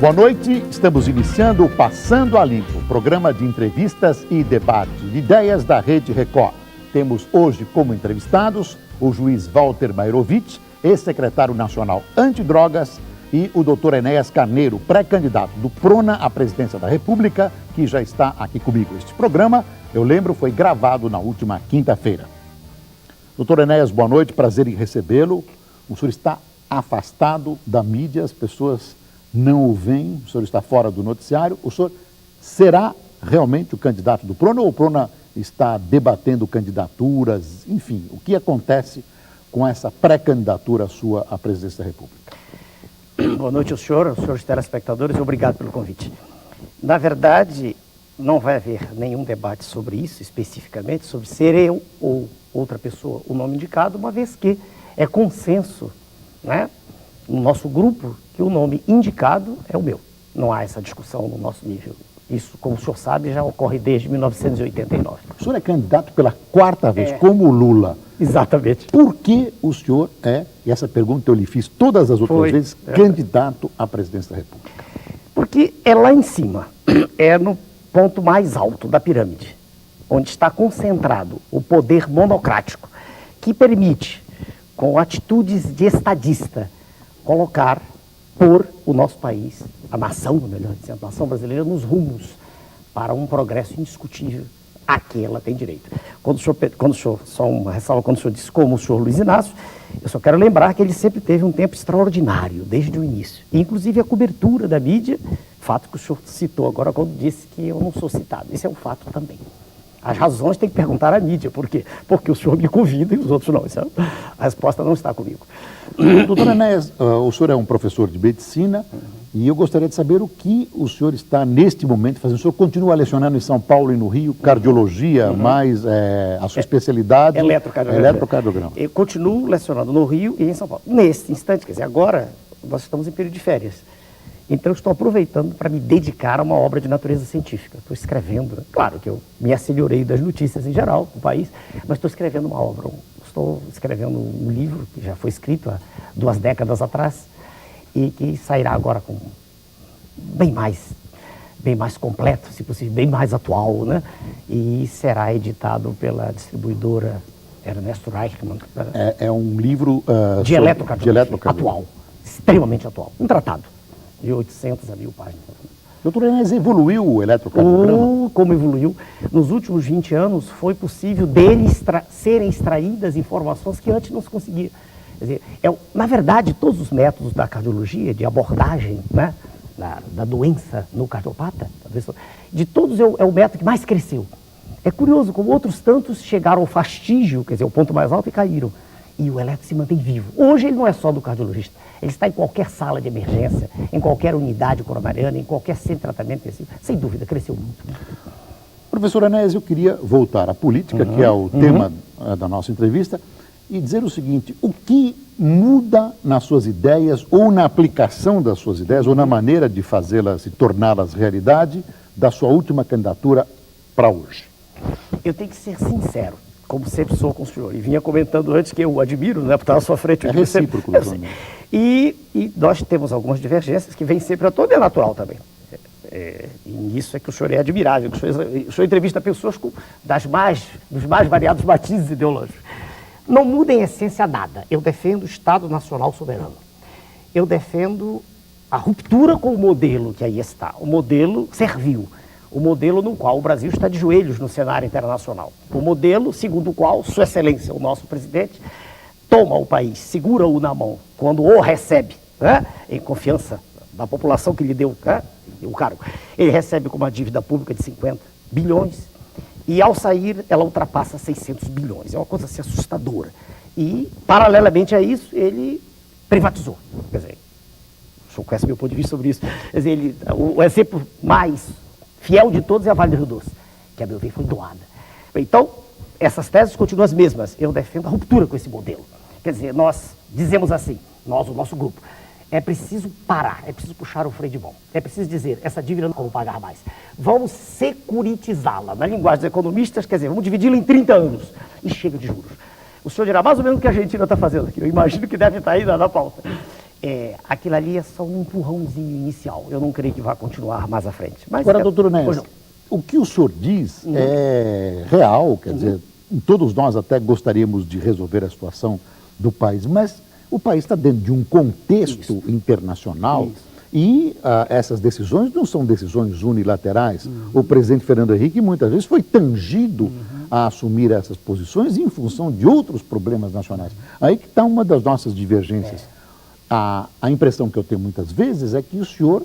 Boa noite, estamos iniciando o Passando a Limpo, programa de entrevistas e debates de ideias da Rede Record. Temos hoje como entrevistados o juiz Walter Mairovitch, ex-secretário nacional antidrogas, e o doutor Enéas Carneiro, pré-candidato do PRONA à presidência da República, que já está aqui comigo. Este programa, eu lembro, foi gravado na última quinta-feira. Doutor Enéas, boa noite, prazer em recebê-lo. O senhor está afastado da mídia, as pessoas não o veem, o senhor está fora do noticiário. O senhor será realmente o candidato do PRONA ou o PRONA está debatendo candidaturas? Enfim, o que acontece com essa pré-candidatura sua à presidência da República? Boa noite ao senhor, aos senhores telespectadores, obrigado pelo convite. Na verdade, não vai haver nenhum debate sobre isso, especificamente, sobre ser eu ou outra pessoa o nome indicado, uma vez que é consenso, né, no nosso grupo, que o nome indicado é o meu. Não há essa discussão no nosso nível. Isso, como o senhor sabe, já ocorre desde 1989. O senhor é candidato pela quarta vez, como Lula. Exatamente. Por que o senhor é, e essa pergunta eu lhe fiz todas as outras vezes, candidato à presidência da República? Porque é lá em cima, é no ponto mais alto da pirâmide, onde está concentrado o poder monocrático, que permite, com atitudes de estadista, pôr o nosso país, a nação, melhor dizendo, a nação brasileira, nos rumos para um progresso indiscutível a que ela tem direito. Quando o senhor, só uma ressalva, quando o senhor disse como o senhor Luiz Inácio, eu só quero lembrar que ele sempre teve um tempo extraordinário, desde o início. Inclusive a cobertura da mídia, fato que o senhor citou agora quando disse que eu não sou citado. Isso é um fato também. As razões tem que perguntar à mídia. Por quê? Porque o senhor me convida e os outros não. A resposta não está comigo. Doutor Enéas, o senhor é um professor de medicina e eu gostaria de saber o que o senhor está neste momento fazendo. O senhor continua lecionando em São Paulo e no Rio, cardiologia, mas a sua especialidade... Eletrocardiograma. Eu continuo lecionando no Rio e em São Paulo. Neste instante, quer dizer, agora nós estamos em período de férias. Então, eu estou aproveitando para me dedicar a uma obra de natureza científica. Estou escrevendo, claro que eu me acelerei das notícias em geral do país, mas estou escrevendo uma obra. Estou escrevendo um livro que já foi escrito há 2 décadas atrás e que sairá agora com bem mais completo, se possível, bem mais atual, né? E será editado pela distribuidora Ernesto Reichmann. É um livro de eletrocardiografia atual, extremamente atual, um tratado de 800 a 1000 páginas. Doutor Enéas, evoluiu o eletrocardiograma? Como evoluiu. Nos últimos 20 anos foi possível dele serem extraídas informações que antes não se conseguia. Quer dizer, na verdade, todos os métodos da cardiologia, de abordagem, né, da doença no cardiopata, de todos é o método que mais cresceu. É curioso como outros tantos chegaram ao fastígio, quer dizer, o ponto mais alto, e caíram. E o eletro se mantém vivo. Hoje ele não é só do cardiologista, ele está em qualquer sala de emergência, em qualquer unidade coronariana, em qualquer centro de tratamento intensivo. Sem dúvida, cresceu muito. Professor Enéas, eu queria voltar à política, que é o tema da nossa entrevista, e dizer o seguinte: o que muda nas suas ideias, ou na aplicação das suas ideias, ou na maneira de fazê-las e torná-las realidade, da sua última candidatura para hoje? Eu tenho que ser sincero, como sempre sou com o senhor, e vinha comentando antes que eu o admiro, né, por estar à sua frente. É recíproco, e nós temos algumas divergências que vêm sempre a todo, é natural também. E nisso é que o senhor é admirável, que o senhor entrevista pessoas dos mais variados matizes ideológicos. Não muda em essência nada. Eu defendo o Estado Nacional Soberano. Eu defendo a ruptura com o modelo que aí está, o modelo servil. O modelo no qual o Brasil está de joelhos no cenário internacional. O modelo segundo o qual Sua Excelência, o nosso presidente, toma o país, segura-o na mão, quando o recebe, né, em confiança da população que lhe deu, né, o cargo. Ele recebe com uma dívida pública de 50 bilhões e, ao sair, ela ultrapassa 600 bilhões. É uma coisa assim, assustadora. E, paralelamente a isso, ele privatizou. Quer dizer, o senhor conhece meu ponto de vista sobre isso. Quer dizer, o exemplo mais fiel de todos é a Vale do Rio Doce, que, a meu ver, foi doada. Então, essas teses continuam as mesmas. Eu defendo a ruptura com esse modelo. Quer dizer, nós dizemos assim, nós, o nosso grupo, é preciso parar, é preciso puxar o freio de mão. É preciso dizer, essa dívida não vamos pagar mais. Vamos securitizá-la. Na linguagem dos economistas, quer dizer, vamos dividi-la em 30 anos. E chega de juros. O senhor dirá mais ou menos o que a Argentina está fazendo aqui. Eu imagino que deve estar aí na pauta. aquilo ali é só um empurrãozinho inicial. Eu não creio que vá continuar mais à frente. Mas Agora, doutor Enéas, o que o senhor diz é real, quer dizer, todos nós até gostaríamos de resolver a situação do país, mas o país está dentro de um contexto internacional e essas decisões não são decisões unilaterais. O presidente Fernando Henrique muitas vezes foi tangido a assumir essas posições em função de outros problemas nacionais. Aí que está uma das nossas divergências. A impressão que eu tenho muitas vezes é que o senhor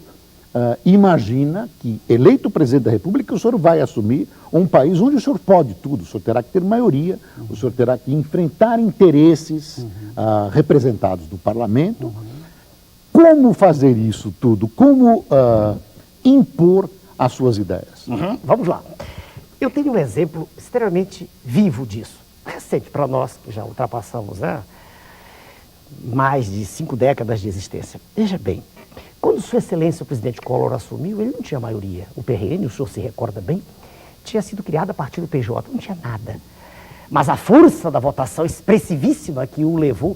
imagina que, eleito presidente da República, o senhor vai assumir um país onde o senhor pode tudo, o senhor terá que ter maioria, o senhor terá que enfrentar interesses representados no parlamento. Como fazer isso tudo? Como impor as suas ideias? Vamos lá. Eu tenho um exemplo extremamente vivo disso. Recente para nós, que já ultrapassamos mais de 5 décadas de existência. Veja bem, quando Sua Excelência o presidente Collor assumiu, ele não tinha maioria. O PRN, o senhor se recorda bem, tinha sido criado a partir do PJ, não tinha nada. Mas a força da votação expressivíssima que o levou,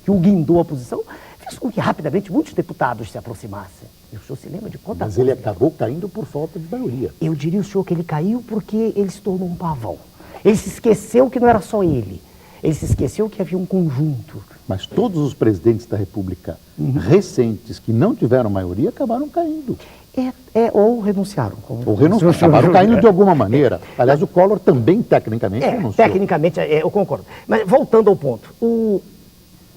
que o guindou à posição, fez com que rapidamente muitos deputados se aproximassem. E o senhor se lembra de quanta Mas coisa ele acabou caindo por falta de maioria. Eu diria ao senhor que ele caiu porque ele se tornou um pavão. Ele se esqueceu que não era só ele. Ele se esqueceu que havia um conjunto. Mas todos os presidentes da República recentes que não tiveram maioria acabaram caindo. Ou renunciaram. Ou renunciaram, acabaram caindo de alguma maneira. Aliás, o Collor também, tecnicamente, renunciou. Tecnicamente, eu concordo. Mas voltando ao ponto,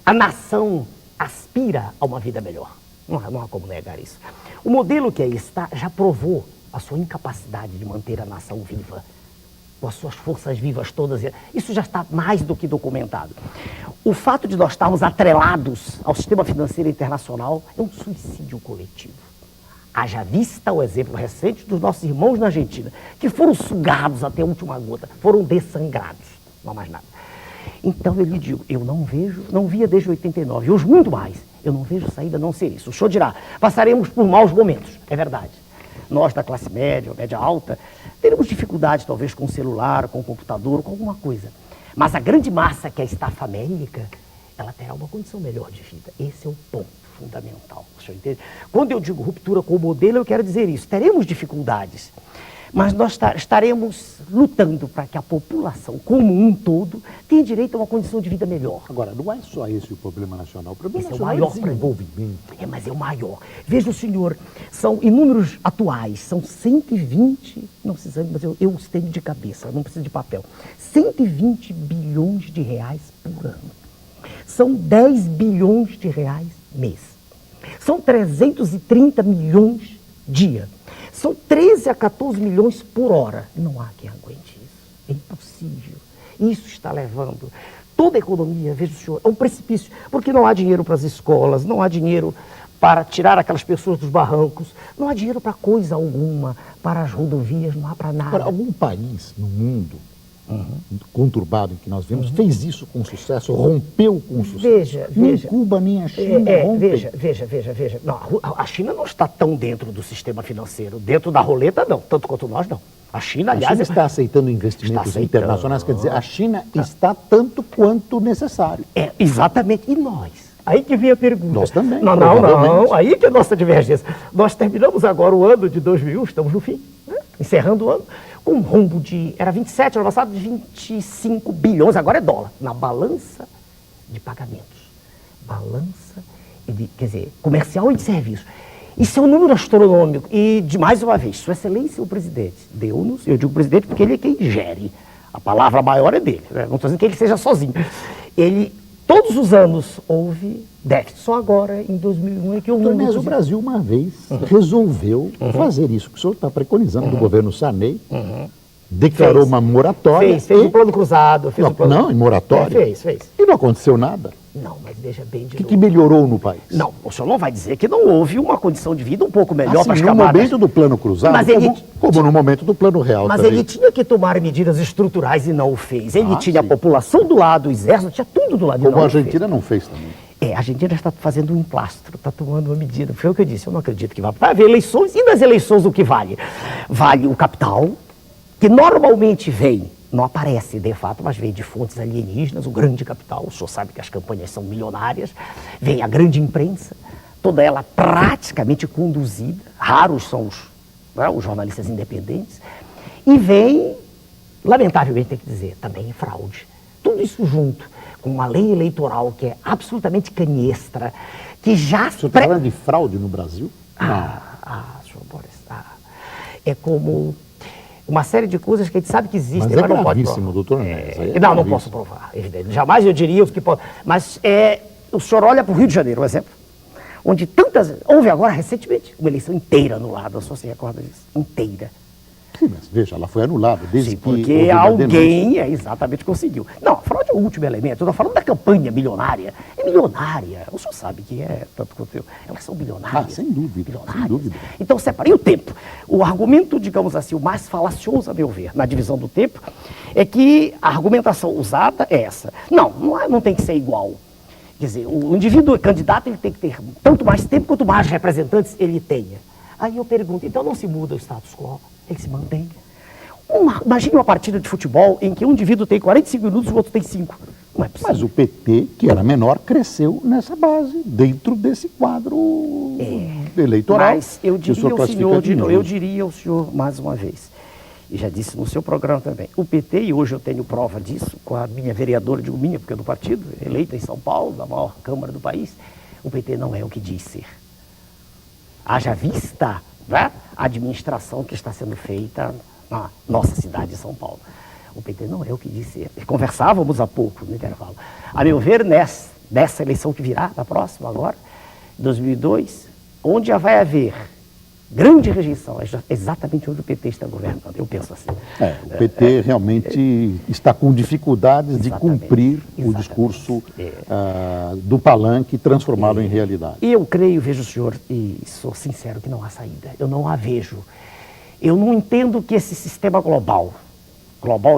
a nação aspira a uma vida melhor. Não há como negar isso. O modelo que aí está já provou a sua incapacidade de manter a nação viva, com as suas forças vivas todas. Isso já está mais do que documentado. O fato de nós estarmos atrelados ao sistema financeiro internacional é um suicídio coletivo. Haja vista o exemplo recente dos nossos irmãos na Argentina, que foram sugados até a última gota, foram dessangrados, não há mais nada. Então eu lhe digo, eu não via desde 89, e hoje muito mais, eu não vejo saída a não ser isso. O senhor dirá, passaremos por maus momentos, é verdade. Nós da classe média, média alta, teremos dificuldades talvez com o celular, com o computador, com alguma coisa. Mas a grande massa que é a estafa américa, ela terá uma condição melhor de vida. Esse é o ponto fundamental, o senhor entende? Quando eu digo ruptura com o modelo, eu quero dizer isso. Teremos dificuldades, mas nós estaremos lutando para que a população como um todo tenha direito a uma condição de vida melhor. Agora, não é só esse o problema nacional. O problema Esse nacional é o maior desenvolvimento. Mas é o maior. Veja o senhor, são em números atuais, são 120, não precisando, mas eu os tenho de cabeça, não preciso de papel, 120 bilhões de reais por ano. São 10 bilhões de reais mês. São 330 milhões dia. São 13 a 14 milhões por hora. Não há quem aguente isso. É impossível. Isso está levando toda a economia, veja o senhor, a um precipício. Porque não há dinheiro para as escolas, não há dinheiro para tirar aquelas pessoas dos barrancos, não há dinheiro para coisa alguma, para as rodovias, não há para nada. Agora, algum país no mundo conturbado em que nós vemos fez isso com sucesso, rompeu com sucesso? Veja. Nem Cuba, nem a China rompem. Veja. Não, a China não está tão dentro do sistema financeiro. Dentro da roleta, não. Tanto quanto nós, não. A China, aliás... A China está aceitando investimentos internacionais, quer dizer, a China está tanto quanto necessário. Exatamente. E nós? Aí que vem a pergunta. Nós também. Não. Aí que é a nossa divergência. Nós terminamos agora o ano de 2001, estamos no fim, né? Encerrando o ano, com um rombo de... Era 27, ano passado, de 25 bilhões, agora é dólar, na balança de pagamentos. Balança, quer dizer, comercial e de serviço. Isso é um número astronômico. E, de mais uma vez, Sua Excelência o presidente deu-nos, eu digo presidente porque ele é quem gere. A palavra maior é dele, né? Não estou dizendo que ele seja sozinho. Todos os anos houve déficit. Só agora, em 2001, é que houve... Mas o Brasil, uma vez, resolveu fazer isso que o senhor está preconizando do governo Sarney. Declarou uma moratória. Fez um plano cruzado. Não, em moratória. Fez. E não aconteceu nada. Não, mas veja bem de novo. O que melhorou no país? Não, o senhor não vai dizer que não houve uma condição de vida um pouco melhor para as camadas. No momento do plano cruzado, como no momento do plano real mas também. Ele tinha que tomar medidas estruturais e não o fez. Ele tinha a população do lado, o exército, tinha tudo do lado. Como a Argentina não fez também. A Argentina está fazendo um emplastro, está tomando uma medida. Foi o que eu disse, eu não acredito que vai haver eleições. E nas eleições o que vale? Vale o capital, que normalmente vem não aparece de fato, mas vem de fontes alienígenas, o grande capital. O senhor sabe que as campanhas são milionárias, vem a grande imprensa, toda ela praticamente conduzida, raros são os jornalistas independentes, e vem, lamentavelmente tem que dizer, também fraude. Tudo isso junto, com uma lei eleitoral que é absolutamente canhestra, que já... O senhor está falando de fraude no Brasil? Senhor Boris, é como uma série de coisas que a gente sabe que existem, mas mas não pode gravíssimo, doutor Enéas. Não posso provar, evidente. Jamais eu diria que pode. Mas o senhor olha para o Rio de Janeiro, um exemplo, onde houve agora recentemente uma eleição inteira anulada, o senhor se recorda disso? Inteira. Sim, mas veja, ela foi anulada desde que porque alguém exatamente conseguiu. Não, a fraude é o último elemento. Eu estou falando da campanha milionária. É milionária. O senhor sabe que é tanto quanto eu. Elas são bilionárias. Sem dúvida. Bilionárias. Sem dúvida. Então, separei o tempo. O argumento, digamos assim, o mais falacioso, a meu ver, na divisão do tempo, é que a argumentação usada é essa. Não tem que ser igual. Quer dizer, o indivíduo candidato ele tem que ter tanto mais tempo quanto mais representantes ele tenha. Aí eu pergunto, então não se muda o status quo? Ele se mantém. Imagine uma partida de futebol em que um indivíduo tem 45 minutos e o outro tem 5. Não é possível. Mas o PT, que era menor, cresceu nessa base, dentro desse quadro eleitoral. Mas eu diria ao senhor mais uma vez, e já disse no seu programa também, o PT, e hoje eu tenho prova disso, com a minha vereadora, digo minha, porque é do partido, eleita em São Paulo, na maior Câmara do país, o PT não é o que diz ser. Haja vista, né, a administração que está sendo feita na nossa cidade de São Paulo. O PT não é o que diz ser. Conversávamos há pouco no intervalo. A meu ver, nessa eleição que virá, na próxima agora, 2002, onde já vai haver grande rejeição, é exatamente onde o PT está governando, eu penso assim. O PT realmente está com dificuldades de cumprir o discurso do palanque transformado em realidade. E eu creio, veja o senhor, e sou sincero que não há saída, eu não a vejo. Eu não entendo que esse sistema global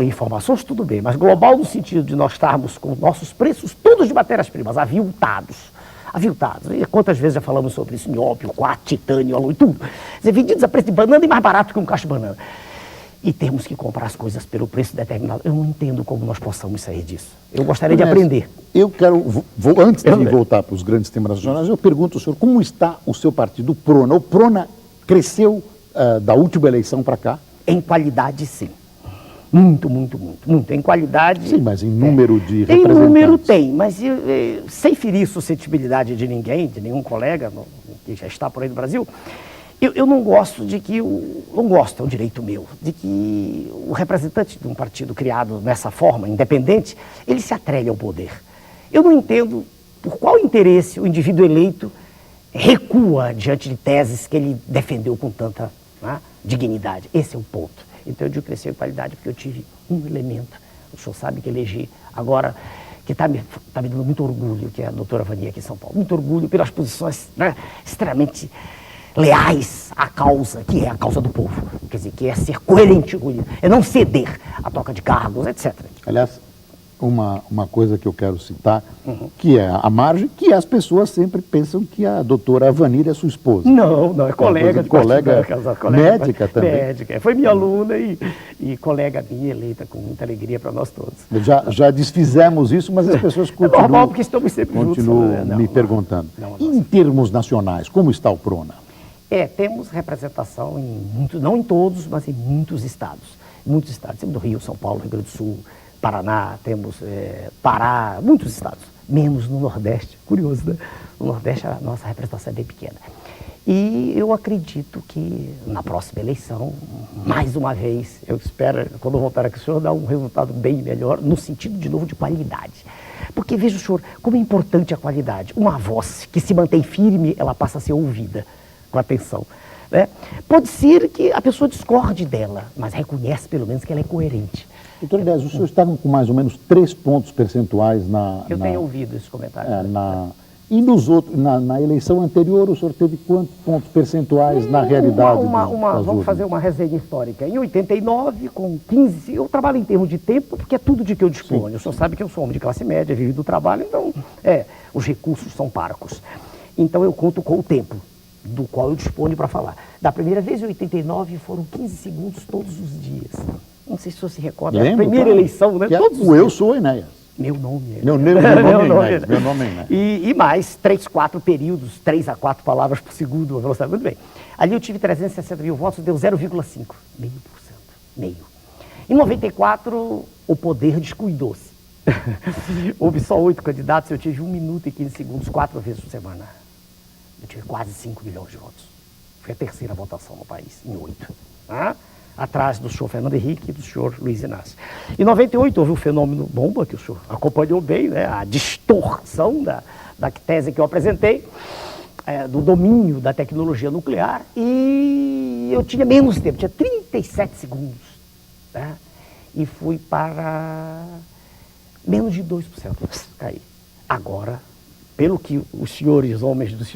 em informações tudo bem, mas global no sentido de nós estarmos com nossos preços todos de matérias-primas aviltados. E quantas vezes já falamos sobre isso, nióbio, quartzo, titânio, alumínio, tudo. Quer dizer, vendidos a preço de banana e mais barato que um cacho de banana. E temos que comprar as coisas pelo preço determinado. Eu não entendo como nós possamos sair disso. Eu gostaria de aprender. Eu quero, antes de voltar para os grandes temas nacionais, eu pergunto ao senhor, como está o seu partido, o PRONA? O PRONA cresceu da última eleição para cá? Em qualidade, sim. Muito. Em qualidade... Sim, mas em número de representantes? Em número tem, mas sem ferir suscetibilidade de ninguém, de nenhum colega que já está por aí no Brasil, eu não gosto de que... Não gosto, é um direito meu, de que o representante de um partido criado nessa forma, independente, ele se atrele ao poder. Eu não entendo por qual interesse o indivíduo eleito recua diante de teses que ele defendeu com tanta dignidade. Esse é o ponto. Então eu digo crescer em qualidade porque eu tive um elemento. O senhor sabe que elegi agora, que está me dando muito orgulho, que é a doutora Vania aqui em São Paulo. Muito orgulho pelas posições extremamente leais à causa, que é a causa do povo. Quer dizer, que é ser coerente, é não ceder à troca de cargos, etc. Aliás, uma coisa que eu quero citar, que é a margem, que as pessoas sempre pensam que a doutora Vanir é sua esposa. Não, é colega. Colega médica também. Médica, foi minha aluna e colega minha, eleita com muita alegria para nós todos. Já desfizemos isso, mas as pessoas continuam, normal, porque estamos sempre continuam me perguntando. Em termos nacionais, como está o PRONA? Temos representação não em todos, mas em muitos estados. Temos do Rio, São Paulo, Rio Grande do Sul, Paraná, temos Pará, muitos estados, menos no Nordeste. Curioso, né? No Nordeste a nossa representação é bem pequena. E eu acredito que na próxima eleição, mais uma vez, eu espero, quando eu voltar aqui, o senhor dar um resultado bem melhor, no sentido, de novo, de qualidade. Porque veja o senhor, como é importante a qualidade. Uma voz que se mantém firme, ela passa a ser ouvida com atenção. Né? Pode ser que a pessoa discorde dela, mas reconhece pelo menos que ela é coerente. Doutor Enéas, o senhor está com mais ou menos 3 pontos percentuais Eu tenho ouvido esse comentário. E nos outros, na eleição anterior, o senhor teve quantos pontos percentuais na realidade? Vamos fazer uma resenha histórica. Em 89, com 15, eu trabalho em termos de tempo, porque é tudo de que eu disponho. Sim. O senhor sabe que eu sou homem de classe média, vivo do trabalho, então os recursos são parcos. Então eu conto com o tempo do qual eu disponho para falar. Da primeira vez, em 89, foram 15 segundos todos os dias. não sei se o senhor se recorda, Lembro, a primeira claro. eleição, né? Que Todos os o Eu dias. Sou Enéas. Meu nome é Meu nome é Enéas. Meu nome é Enéas. E mais 3, 4 períodos, 3 a 4 palavras por segundo, a velocidade. Muito bem. Ali eu tive 360 mil votos, deu 0,5%. Meio. Em 94, o poder descuidou-se. Houve só 8 candidatos, eu tive 1 minuto e 15 segundos, 4 vezes por semana. Eu tive quase 5 milhões de votos. Foi a terceira votação no país, em 8. Tá? Atrás do senhor Fernando Henrique e do senhor Luiz Inácio. Em 98 houve o fenômeno bomba, que o senhor acompanhou bem, né? A distorção da tese que eu apresentei, do domínio da tecnologia nuclear, e eu tinha menos tempo, tinha 37 segundos. Tá? E fui para menos de 2%. Caí. Agora, pelo que os senhores homens dos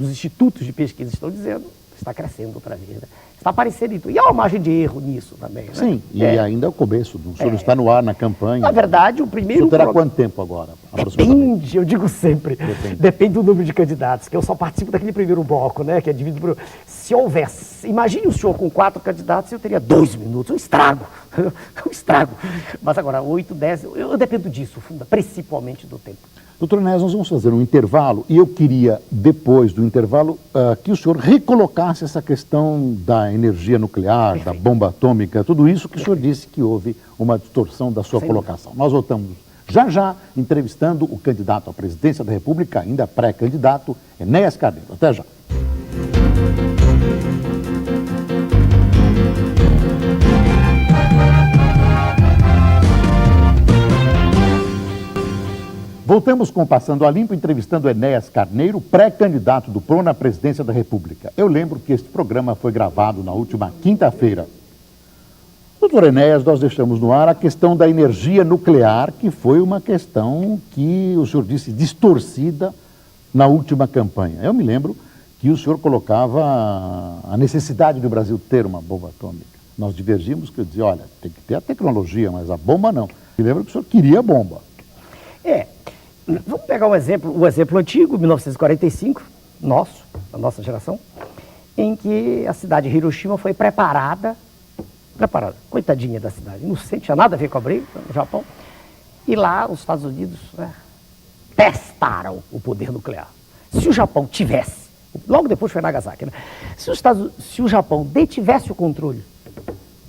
institutos de pesquisa estão dizendo, está crescendo outra vez. Né? Está aparecendo em tudo. E há uma margem de erro nisso também. Né? Sim, e ainda é o começo. O senhor está no ar na campanha. Na verdade, o O primeiro... senhor terá quanto tempo agora? Aproximadamente? Depende, eu digo sempre. Depende do número de candidatos, que eu só participo daquele primeiro bloco, né? Que é dividido por... Se houvesse... Imagine o senhor com 4 candidatos, eu teria 2 minutos. Um estrago. Um estrago. Mas agora, 8, 10... Eu dependo disso, principalmente do tempo. Doutor Enéas, nós vamos fazer um intervalo e eu queria, depois do intervalo, que o senhor recolocasse essa questão da energia nuclear, da bomba atômica, tudo isso que o senhor disse que houve uma distorção da sua colocação. Nós voltamos já entrevistando o candidato à presidência da República, ainda pré-candidato, Enéas Carneiro. Até já. Voltamos com Passando a Limpo, entrevistando Enéas Carneiro, pré-candidato do PRON na presidência da República. Eu lembro que este programa foi gravado na última quinta-feira. Doutor Enéas, nós deixamos no ar a questão da energia nuclear, que foi uma questão que o senhor disse distorcida na última campanha. Eu me lembro que o senhor colocava a necessidade do Brasil ter uma bomba atômica. Nós divergimos, que eu dizia, olha, tem que ter a tecnologia, mas a bomba não. Me lembro que o senhor queria a bomba. Vamos pegar um exemplo antigo, 1945, da nossa geração, em que a cidade de Hiroshima foi preparada, coitadinha da cidade, não tinha nada a ver com a briga no Japão, e lá os Estados Unidos, né, testaram o poder nuclear. Se o Japão tivesse, logo depois foi Nagasaki, né, se o Japão detivesse o controle,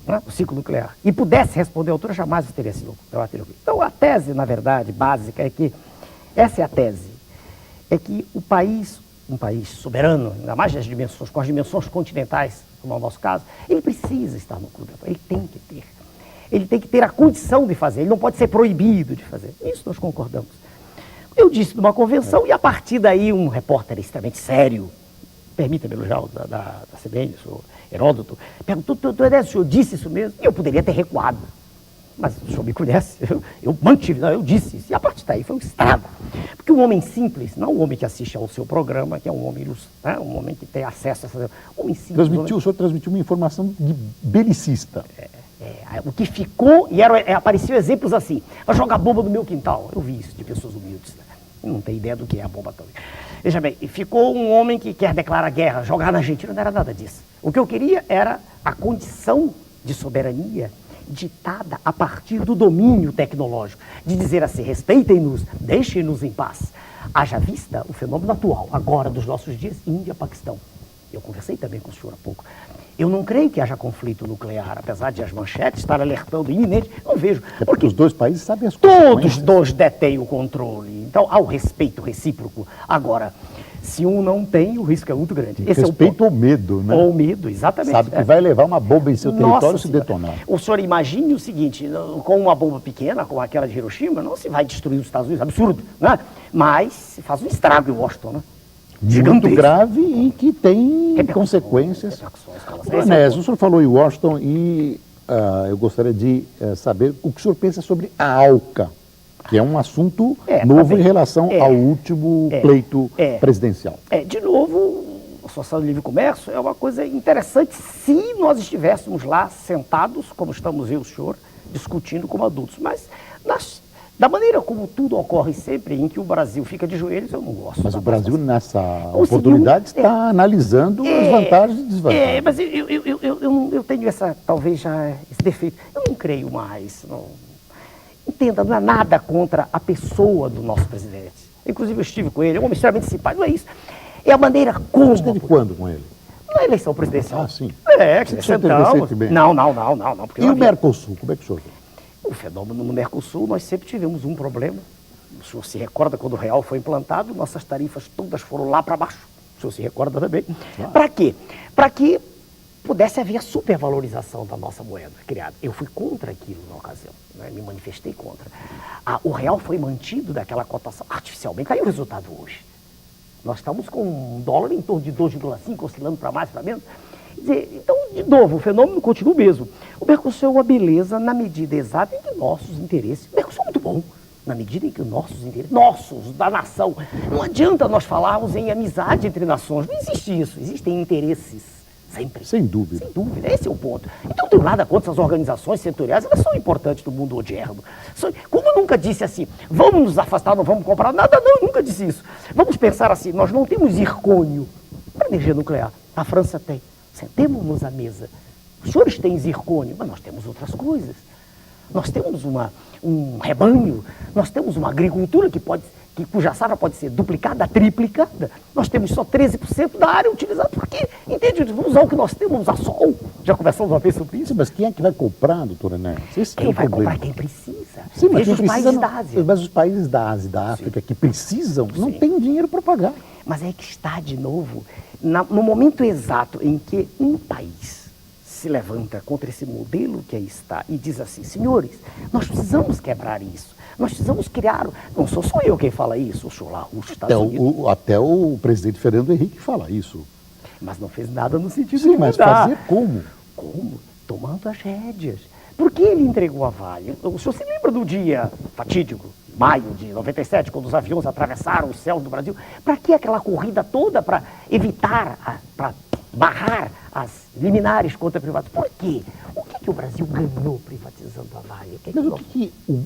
né, o ciclo nuclear, e pudesse responder à altura, jamais teria sido debatido. Então a tese, na verdade, básica é que, essa é a tese, é que um país soberano, ainda mais com as dimensões continentais, como é o nosso caso, ele precisa estar no clube, ele tem que ter. Ele tem que ter a condição de fazer, ele não pode ser proibido de fazer. Isso nós concordamos. Eu disse numa convenção, e a partir daí um repórter extremamente sério, permita-me elogiar da CBN, o senhor Heródoto, perguntou, doutor Enéas, o senhor disse isso mesmo? E eu poderia ter recuado. Mas o senhor me conhece, eu mantive, não, eu disse isso. E a partir daí foi um estrago. Porque um homem simples, não um homem que assiste ao seu programa, que é um homem ilustre, né? Um homem que tem acesso a essa... Um homem simples. O senhor transmitiu uma informação de belicista. O que ficou, e apareciam exemplos assim, vai jogar bomba no meu quintal. Eu vi isso de pessoas humildes, né? Não tem ideia do que é a bomba atômica. Veja bem, ficou um homem que quer declarar guerra, jogar na Argentina, não era nada disso. O que eu queria era a condição de soberania ditada a partir do domínio tecnológico, de dizer assim, respeitem-nos, deixem-nos em paz. Haja vista o fenômeno atual, agora dos nossos dias, Índia, Paquistão. Eu conversei também com o senhor há pouco. Eu não creio que haja conflito nuclear, apesar de as manchetes estar alertando iminente, não vejo. Porque os dois países sabem as todos dois detêm o controle, então há o respeito recíproco. Agora, se um não tem, o risco é muito grande. Esse respeito ou medo, né? Ou medo, exatamente. Sabe que vai levar uma bomba em seu território se detonar. O senhor imagine o seguinte, com uma bomba pequena, como aquela de Hiroshima, não se vai destruir os Estados Unidos, absurdo, né? Mas se faz um estrago em Washington, né? Muito grave e que tem consequências. Enéas, o senhor falou em Washington e eu gostaria de saber o que o senhor pensa sobre a ALCA, que é um assunto novo em relação ao último pleito presidencial. De novo, a Associação de Livre Comércio é uma coisa interessante se nós estivéssemos lá sentados, como estamos eu e o senhor, discutindo como adultos. Mas da maneira como tudo ocorre sempre, em que o Brasil fica de joelhos, eu não gosto. Mas o Brasil, nessa oportunidade, está analisando as vantagens e desvantagens. Mas eu tenho talvez já esse defeito. Eu não creio mais. Entenda, não é nada contra a pessoa do nosso presidente. Inclusive eu estive com ele, é um homem extremamente simpático, não é isso. É a maneira como... Você esteve quando com ele? Na eleição presidencial. Ah, sim. Que Você teve sentamos. recentemente? Não. E o Mercosul, como é que o senhor vê? O fenômeno no Mercosul, nós sempre tivemos um problema. O senhor se recorda quando o real foi implantado, nossas tarifas todas foram lá para baixo. O senhor se recorda também. Claro. Para quê? Para que pudesse haver supervalorização da nossa moeda criada. Eu fui contra aquilo na ocasião, né? Me manifestei contra. O real foi mantido daquela cotação artificialmente. Aí o resultado hoje. Nós estamos com um dólar em torno de 2,5, oscilando para mais, para menos. Quer dizer, então, de novo, o fenômeno continua o mesmo. O Mercosul é uma beleza na medida exata em que nossos interesses... O Mercosul é muito bom, na medida em que nossos interesses... Nossos, da nação. Não adianta nós falarmos em amizade entre nações. Não existe isso. Existem interesses, sempre. Sem dúvida. Sem dúvida, esse é o ponto. Então, não tenho nada contra essas organizações setoriais, elas são importantes no mundo moderno. Como eu nunca disse assim, vamos nos afastar, não vamos comprar nada, não, eu nunca disse isso. Vamos pensar assim, nós não temos zircônio para energia nuclear. A França tem. Sentemos-nos à mesa. Os senhores têm zircônio, mas nós temos outras coisas. Nós temos um rebanho, nós temos uma agricultura cuja safra pode ser duplicada, triplicada. Nós temos só 13% da área utilizada. Por quê? Entende? Vamos usar o que nós temos, vamos usar sol. Já conversamos uma vez sobre isso. Sim, mas quem é que vai comprar, doutor Enéas? Quem vai comprar? Quem precisa. Sim, mas Veja os países não, da Ásia. Mas os países da Ásia e da África que precisam, não têm dinheiro para pagar. Mas é que está de novo, no momento exato em que um país se levanta contra esse modelo que aí está e diz assim, senhores, nós precisamos quebrar isso. Nós precisamos criar... Não sou só eu quem fala isso, o senhor lá, os Estados Unidos. Até o presidente Fernando Henrique fala isso. Mas não fez nada no sentido Sim, de mas mudar. fazer como? Como? Tomando as rédeas. Por que ele entregou a Vale? O senhor se lembra do dia fatídico, maio de 97, quando os aviões atravessaram os céus do Brasil? Para que aquela corrida toda? Para evitar, para barrar as liminares contra privados. Por quê? O que o Brasil ganhou privatizando a Vale?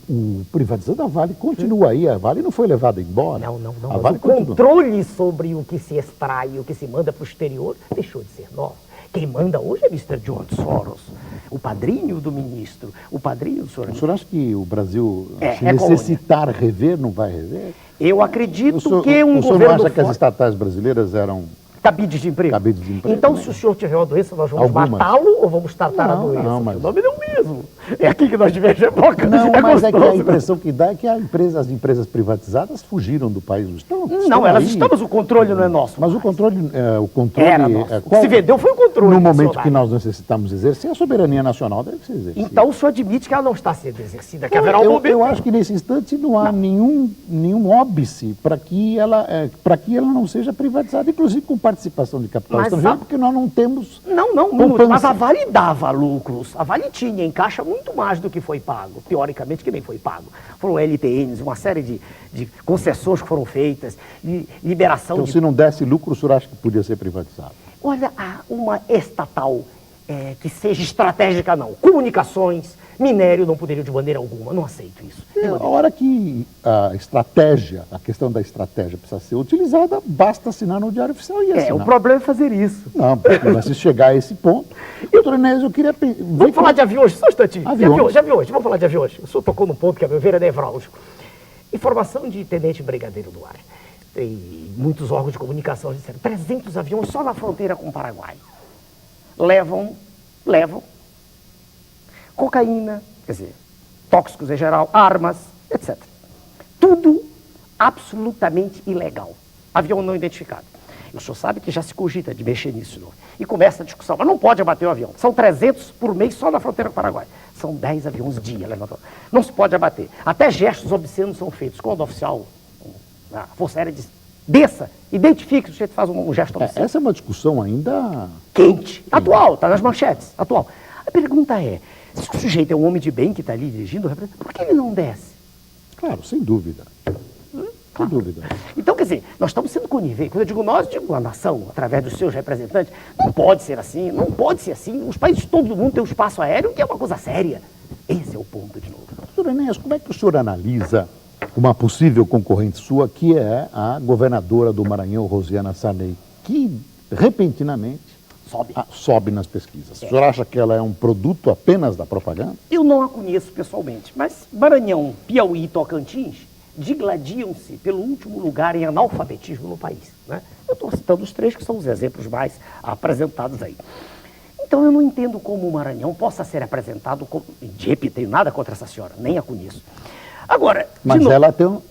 O privatizando a Vale continua aí. A Vale não foi levada embora. Não. A Vale o controle sobre o que se extrai, o que se manda para o exterior, deixou de ser nosso. Quem manda hoje é Mr. George Soros, o padrinho do ministro, o padrinho do senhor. O senhor acha que o Brasil, se necessitar rever, não vai rever? Eu acredito o que um governo... O senhor não acha que as estatais brasileiras eram... Cabides de emprego. Cabides de emprego. Então, se o senhor tiver uma doença, nós vamos matá-lo ou vamos tratar a doença? Não, mas... O nome não é o mesmo. É aqui que nós tivemos época. Não, mas é que a impressão que dá é que as empresas privatizadas fugiram do país. Não, elas estão, mas o controle não é nosso. Mas o controle era nosso. O que se vendeu foi o controle. No momento que nós necessitamos exercer, a soberania nacional deve ser exercida. Então, o senhor admite que ela não está sendo exercida, que haverá um momento... Eu acho que nesse instante não há nenhum óbice para que ela não seja privatizada, inclusive com participação de capital estrangeiro, porque nós não temos... Não, mas a Vale dava lucros. A Vale tinha em caixa muito mais do que foi pago, teoricamente que nem foi pago. Foram LTNs, uma série de concessões que foram feitas, de liberação Então, se não desse lucro, o senhor acha que podia ser privatizado? Olha, uma estatal que seja estratégica, não. Comunicações, minério, não poderia de maneira alguma. Não aceito isso. A hora que a questão da estratégia precisa ser utilizada, basta assinar no Diário Oficial e assinar. O problema é fazer isso. Não, porque mas se chegar a esse ponto... Doutor Enéas, eu queria... Vamos falar de aviões, só um instantinho. Aviões. De aviões. Vamos falar de aviões. O senhor tocou num ponto que, a meu ver, é nevrálgico. Informação de tenente brigadeiro do ar. Tem muitos órgãos de comunicação disseram 300 aviões só na fronteira com o Paraguai. Levam cocaína, quer dizer, tóxicos em geral, armas, etc. Tudo absolutamente ilegal. Avião não identificado. O senhor sabe que já se cogita de mexer nisso, não? E começa a discussão, mas não pode abater o avião. São 300 por mês só na fronteira com o Paraguai. São 10 aviões dia levantando. Não se pode abater. Até gestos obscenos são feitos. Quando o oficial, a Força Aérea diz, desça, identifique, o sujeito faz um gesto obsceno. Essa é uma discussão ainda... Quente. Atual, está nas manchetes, atual. A pergunta é, se o sujeito é um homem de bem que está ali dirigindo, por que ele não desce? Claro, sem dúvida. Sem dúvida. Então, quer dizer, nós estamos sendo coniventes. Quando eu digo nós, digo a nação, através dos seus representantes. Não pode ser assim, não pode ser assim. Os países todo mundo têm um espaço aéreo, que é uma coisa séria. Esse é o ponto, de novo. Doutor Enéas, como é que o senhor analisa uma possível concorrente sua, que é a governadora do Maranhão, Rosiana Sarney, que, repentinamente, Sobe. Sobe nas pesquisas. O senhor acha que ela é um produto apenas da propaganda? Eu não a conheço pessoalmente, mas Maranhão, Piauí e Tocantins digladiam-se pelo último lugar em analfabetismo no país, né? Eu estou citando os três que são os exemplos mais apresentados aí. Então eu não entendo como o Maranhão possa ser apresentado como... De repente, tenho nada contra essa senhora, nem a conheço. Agora... Mas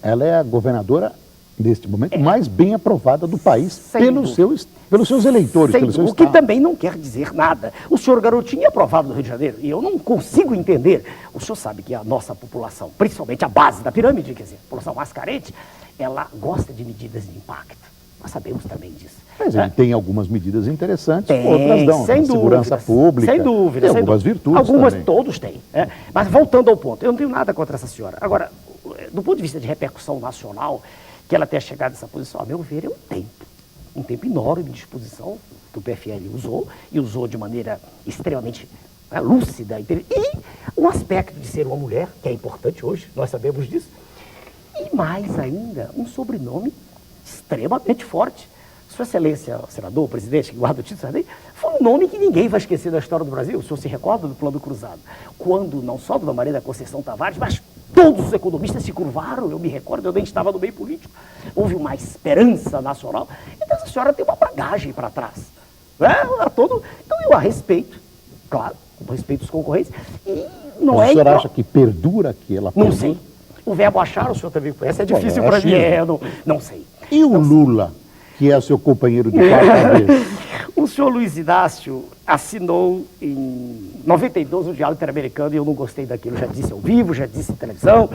ela é a governadora, neste momento, mais bem aprovada do país pelos seus eleitores, pelo seu o estado. que também não quer dizer nada. O senhor Garotinho é aprovado no Rio de Janeiro e eu não consigo entender. O senhor sabe que a nossa população, principalmente a base da pirâmide, quer dizer, a população mais carente, ela gosta de medidas de impacto. Nós sabemos também disso. Mas ele tem algumas medidas interessantes, tem, outras não. Sem Segurança pública. Sem dúvida. Tem algumas virtudes algumas também. Todos têm. Mas voltando ao ponto, eu não tenho nada contra essa senhora. Agora, do ponto de vista de repercussão nacional, que ela tenha chegado nessa posição, a meu ver, é um tempo enorme de exposição que o PFL usou, e usou de maneira extremamente lúcida. E um aspecto de ser uma mulher, que é importante hoje, nós sabemos disso, e mais ainda, um sobrenome extremamente forte. Sua Excelência, senador, presidente, que guarda o título, foi um nome que ninguém vai esquecer da história do Brasil. O senhor se recorda do Plano Cruzado? Quando não só Dona Maria da Conceição Tavares, mas todos os economistas se curvaram, eu me recordo, eu nem estava no meio político. Houve uma esperança nacional. Então essa senhora tem uma bagagem para trás. Então eu a respeito, claro, respeito os concorrentes. E não Mas o senhor acha que perdura que ela Não perdura? sei. O verbo achar, o senhor também conhece, é difícil para mim. Não sei. E o Lula, que é o seu companheiro de quarta vez? O senhor Luiz Inácio assinou em 92 o Diálogo Interamericano e eu não gostei daquilo, já disse ao vivo, já disse em televisão.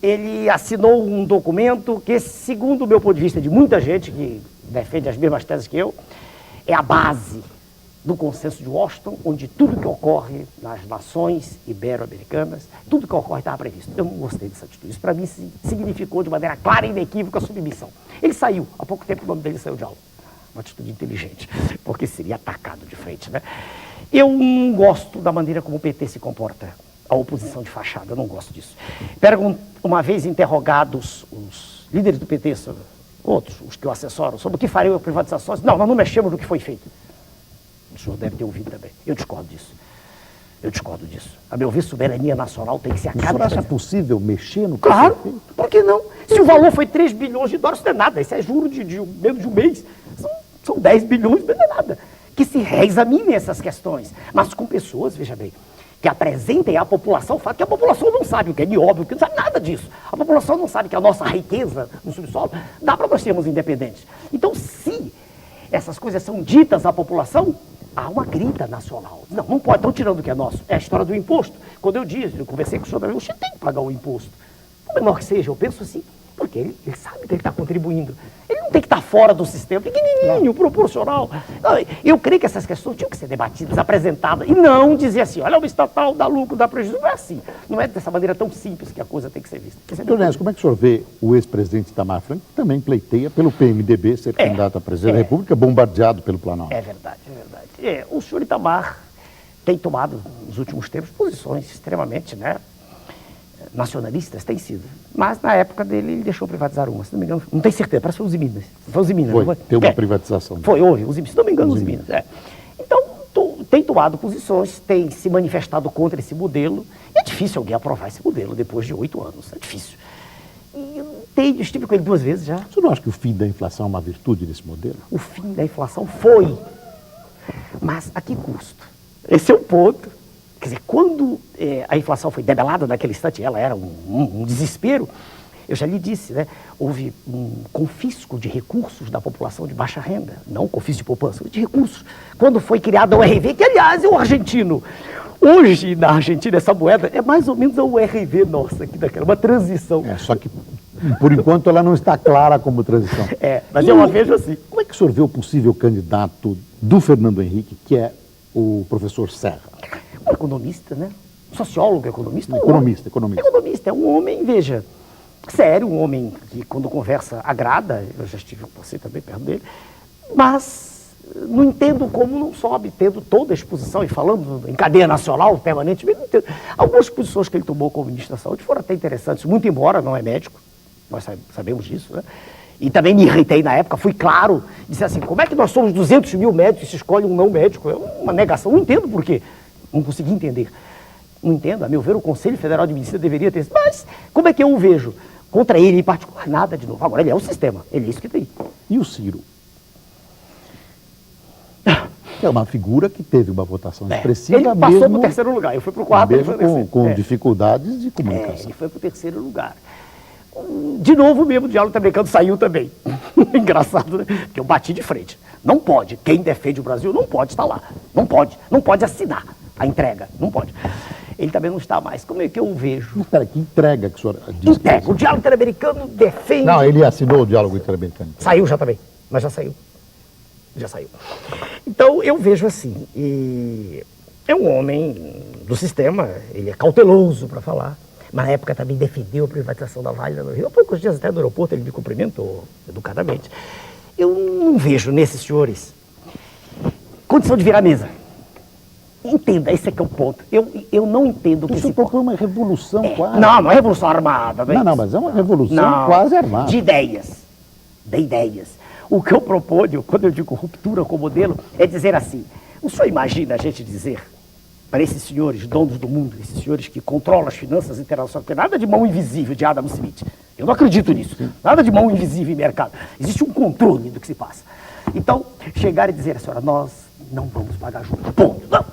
Ele assinou um documento que, segundo o meu ponto de vista, de muita gente que defende as mesmas teses que eu, é a base do consenso de Washington, onde tudo que ocorre nas nações ibero-americanas, tudo que ocorre estava previsto. Eu não gostei dessa atitude. Isso, para mim, significou de maneira clara e inequívoca a submissão. Ele saiu, há pouco tempo o nome dele saiu de aula. Uma atitude inteligente, porque seria atacado de frente, né? Eu não gosto da maneira como o PT se comporta, a oposição de fachada, eu não gosto disso. Uma vez interrogados os líderes do PT, outros, os que o assessoram, sobre o que fariam a privatizações, não, nós não mexemos no que foi feito. O senhor deve ter ouvido também. Eu discordo disso. A meu ver, soberania nacional tem que ser a cada... O senhor acha possível mexer no que Claro, foi feito? por que não? Se o valor foi 3 bilhões de dólares, isso não é nada. Isso é juro de menos de um mês. São 10 bilhões, não é nada. Que se reexaminem essas questões. Mas com pessoas, veja bem, que apresentem à população o fato que a população não sabe o que é nióbio, que não sabe nada disso. A população não sabe que a nossa riqueza no subsolo dá para nós sermos independentes. Então, se essas coisas são ditas à população, há uma grita nacional. Não pode, estão tirando o que é nosso. É a história do imposto. Quando eu conversei com o senhor, o senhor tem que pagar o imposto. Por menor que seja, eu penso assim, porque ele sabe que ele está contribuindo. Ele não tem que estar fora do sistema, pequenininho, proporcional. Não, eu creio que essas questões tinham que ser debatidas, apresentadas, e não dizer assim, olha, o estatal dá lucro, dá prejuízo. Não é assim. Não é dessa maneira tão simples que a coisa tem que ser vista. Doutor Nécio, como é que o senhor vê o ex-presidente Itamar Franco, que também pleiteia pelo PMDB ser candidato a presidente da República, bombardeado pelo Planalto? É verdade. O senhor Itamar tem tomado, nos últimos tempos, posições extremamente, nacionalistas, tem sido. Mas, na época dele, ele deixou privatizar uma, se não me engano. Não tenho certeza, parece que foi os Minas. Foi os Minas, Foi, não tem uma privatização. Houve, se não me engano, os Minas. Então, tem tomado posições, tem se manifestado contra esse modelo. É difícil alguém aprovar esse modelo depois de 8 anos, é difícil. E eu estive com ele 2 vezes já. O senhor não acha que o fim da inflação é uma virtude desse modelo? O fim da inflação foi. Mas a que custo? Esse é o ponto. Quer dizer, quando a inflação foi debelada naquele instante, ela era um desespero, eu já lhe disse, houve um confisco de recursos da população de baixa renda, não confisco de poupança, de recursos. Quando foi criada a URV, que aliás é o argentino. Hoje, na Argentina, essa moeda é mais ou menos a URV nossa, aqui daquela, uma transição. Só que, por enquanto, ela não está clara como transição. Mas eu a vejo assim. Como é que o senhor vê o possível candidato do Fernando Henrique, que é o professor Serra? Um economista, sociólogo, economista. Economista. Economista, é um homem, veja, sério, um homem que quando conversa agrada, eu já estive com você também perto dele, mas não entendo como não sobe, tendo toda a exposição e falando em cadeia nacional permanentemente. Algumas posições que ele tomou como ministro da Saúde foram até interessantes, muito embora não é médico, nós sabemos disso, E também me irritei na época, fui claro, disse assim, como é que nós somos 200 mil médicos e se escolhe um não médico? É uma negação, não entendo por quê. Não consegui entender. Não entendo, a meu ver, o Conselho Federal de Medicina deveria ter... Mas como é que eu o vejo? Contra ele em particular, nada de novo. Agora ele é o sistema, ele é isso que tem. E o Ciro? Que é uma figura que teve uma votação expressiva. Ele passou para o terceiro lugar, eu fui para o quarto. Mesmo com dificuldades de comunicação. Ele foi para o terceiro lugar. De novo, mesmo o diálogo americano saiu também. Engraçado, né? Porque eu bati de frente. Não pode. Quem defende o Brasil não pode estar lá. Não pode. Não pode assinar a entrega. Não pode. Ele também não está mais. Como é que eu o vejo? Mas espera, que entrega que o senhor disse? Entrega. O diálogo interamericano defende... Não, ele assinou o diálogo interamericano. Saiu já também. Mas já saiu. Já saiu. Então, eu vejo assim, é um homem do sistema, ele é cauteloso para falar, mas na época também defendeu a privatização da Vale no Rio. Há poucos dias até no aeroporto ele me cumprimentou educadamente. Eu não vejo nesses senhores condição de virar mesa. Entenda, esse é que é o ponto. Eu não entendo o que Isso propõe uma revolução quase. Não é revolução armada. Não, mas é uma revolução quase armada. De ideias. De ideias. O que eu proponho, quando eu digo ruptura com o modelo, é dizer assim, o senhor imagina a gente dizer para esses senhores donos do mundo, esses senhores que controlam as finanças internacionais, porque nada de mão invisível de Adam Smith. Eu não acredito nisso. Nada de mão invisível em mercado. Existe um controle do que se passa. Então, chegar e dizer, senhora, nós não vamos pagar juros. Ponto. Não.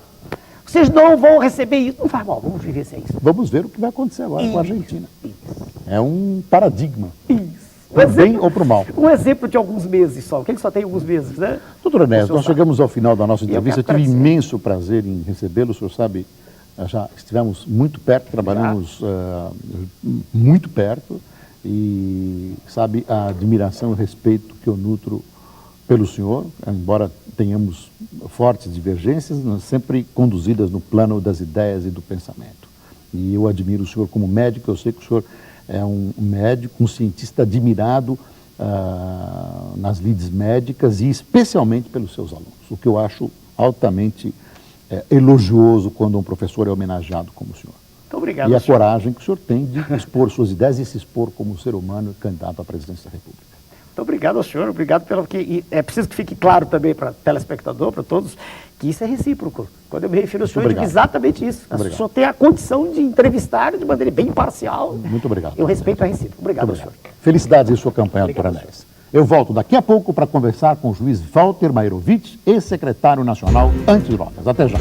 Vocês não vão receber isso. Não faz mal, vamos viver sem isso. Vamos ver o que vai acontecer agora com a Argentina. Isso. É um paradigma. Isso. Pro bem ou pro mal. Um exemplo de alguns meses só, porque ele só tem alguns meses, né? Doutor Ernesto, nós chegamos ao final da nossa entrevista. Eu tive agradecer. imenso prazer em recebê-lo. O senhor sabe, já estivemos muito perto, trabalhamos muito perto. E sabe a admiração e o respeito que eu nutro pelo senhor, embora tenhamos fortes divergências, nós sempre conduzidas no plano das ideias e do pensamento. E eu admiro o senhor como médico, eu sei que o senhor é um médico, um cientista admirado nas lides médicas e especialmente pelos seus alunos, o que eu acho altamente elogioso quando um professor é homenageado como o senhor. Muito obrigado. E a coragem que o senhor tem de expor suas ideias e se expor como ser humano e candidato à presidência da República. Muito obrigado ao senhor, obrigado pelo que... E é preciso que fique claro também para o telespectador, para todos, que isso é recíproco. Quando eu me refiro ao senhor, eu digo exatamente isso. O senhor tem a condição de entrevistar de maneira bem imparcial. Muito obrigado. Eu respeito a recíproca. Obrigado, senhor. Felicidades em sua campanha, doutor Ernesto. Eu volto daqui a pouco para conversar com o juiz Walter Mairovitch, ex-secretário nacional antidrogas. Até já.